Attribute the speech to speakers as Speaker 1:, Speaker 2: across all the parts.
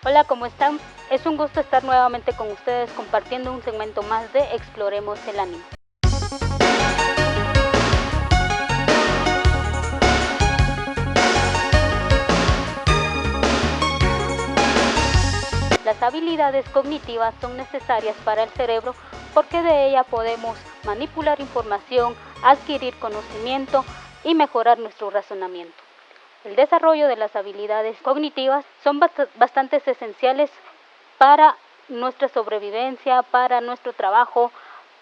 Speaker 1: Hola, ¿cómo están? Es un gusto estar nuevamente con ustedes compartiendo un segmento más de Exploremos el Anime. Las habilidades cognitivas son necesarias para el cerebro porque de ella podemos manipular información, adquirir conocimiento y mejorar nuestro razonamiento. El desarrollo de las habilidades cognitivas son bastante esenciales para nuestra sobrevivencia, para nuestro trabajo,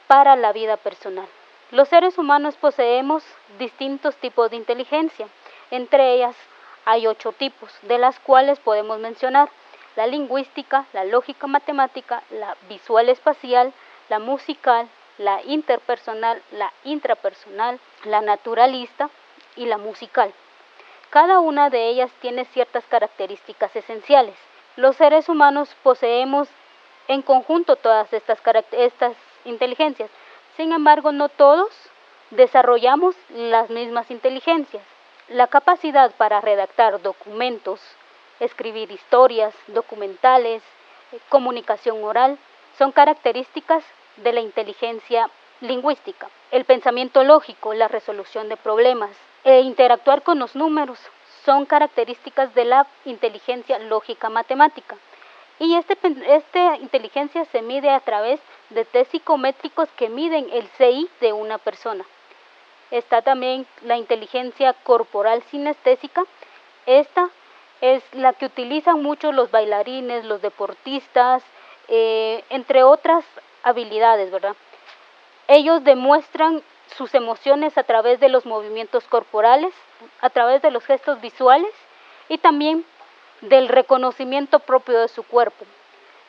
Speaker 1: para la vida personal. Los seres humanos poseemos distintos tipos de inteligencia. Entre ellas hay 8 tipos, de las cuales podemos mencionar la lingüística, la lógica matemática, la visual espacial, la musical, la interpersonal, la intrapersonal, la naturalista y la musical. Cada una de ellas tiene ciertas características esenciales. Los seres humanos poseemos en conjunto todas estas inteligencias. Sin embargo, no todos desarrollamos las mismas inteligencias. La capacidad para redactar documentos, escribir historias, documentales, comunicación oral, son características de la inteligencia lingüística. El pensamiento lógico, la resolución de problemas e interactuar con los números son características de la inteligencia lógica matemática. Y esta inteligencia se mide a través de test psicométricos que miden el CI de una persona. Está también la inteligencia corporal sinestésica. Esta es la que utilizan mucho los bailarines, los deportistas, entre otras habilidades, ¿verdad? Ellos demuestran sus emociones a través de los movimientos corporales, a través de los gestos visuales y también del reconocimiento propio de su cuerpo.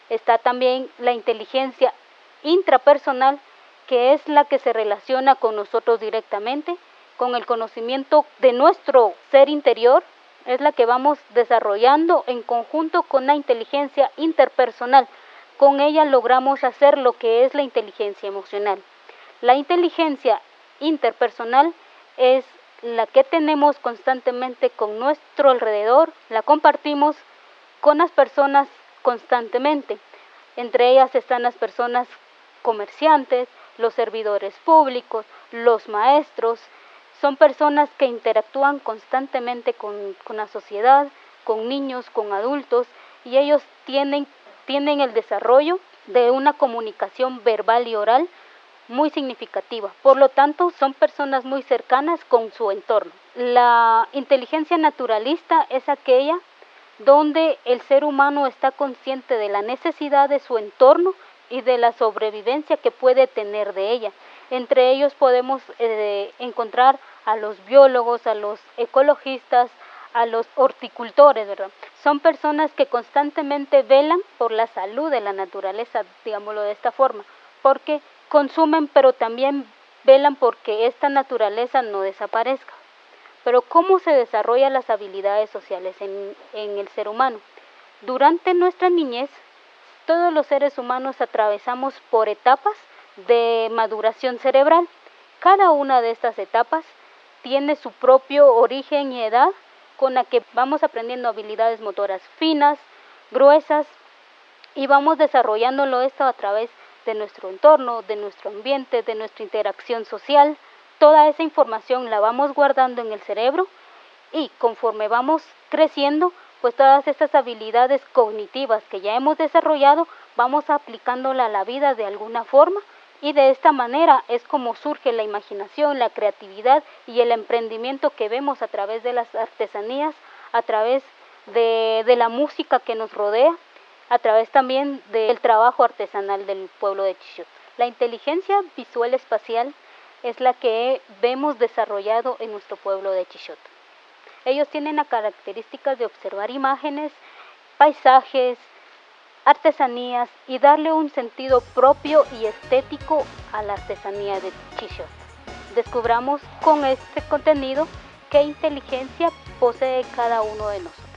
Speaker 1: Está también la inteligencia intrapersonal, que es la que se relaciona con nosotros directamente, con el conocimiento de nuestro ser interior, es la que vamos desarrollando en conjunto con la inteligencia interpersonal. Con ella logramos hacer lo que es la inteligencia emocional. La inteligencia interpersonal es la que tenemos constantemente con nuestro alrededor, la compartimos con las personas constantemente. Entre ellas están las personas comerciantes, los servidores públicos, los maestros. Son personas que interactúan constantemente con la sociedad, con niños, con adultos, y ellos tienen el desarrollo de una comunicación verbal y oral muy significativa. Por lo tanto, son personas muy cercanas con su entorno. La inteligencia naturalista es aquella donde el ser humano está consciente de la necesidad de su entorno y de la sobrevivencia que puede tener de ella. Entre ellos podemos encontrar a los biólogos, a los ecologistas, a los horticultores, ¿verdad? Son personas que constantemente velan por la salud de la naturaleza, digámoslo de esta forma, porque consumen, pero también velan porque esta naturaleza no desaparezca. Pero ¿cómo se desarrollan las habilidades sociales en el ser humano? Durante nuestra niñez, todos los seres humanos atravesamos por etapas de maduración cerebral. Cada una de estas etapas tiene su propio origen y edad, con la que vamos aprendiendo habilidades motoras finas, gruesas, y vamos desarrollándolo esto a través de nuestro entorno, de nuestro ambiente, de nuestra interacción social. Toda esa información la vamos guardando en el cerebro y conforme vamos creciendo, pues todas estas habilidades cognitivas que ya hemos desarrollado, vamos aplicándola a la vida de alguna forma, y de esta manera es como surge la imaginación, la creatividad y el emprendimiento que vemos a través de las artesanías, a través de la música que nos rodea, a través también del trabajo artesanal del pueblo de Chillota. La inteligencia visual espacial es la que vemos desarrollado en nuestro pueblo de Chillota. Ellos tienen las características de observar imágenes, paisajes, artesanías y darle un sentido propio y estético a la artesanía de Chillota. Descubramos con este contenido qué inteligencia posee cada uno de nosotros.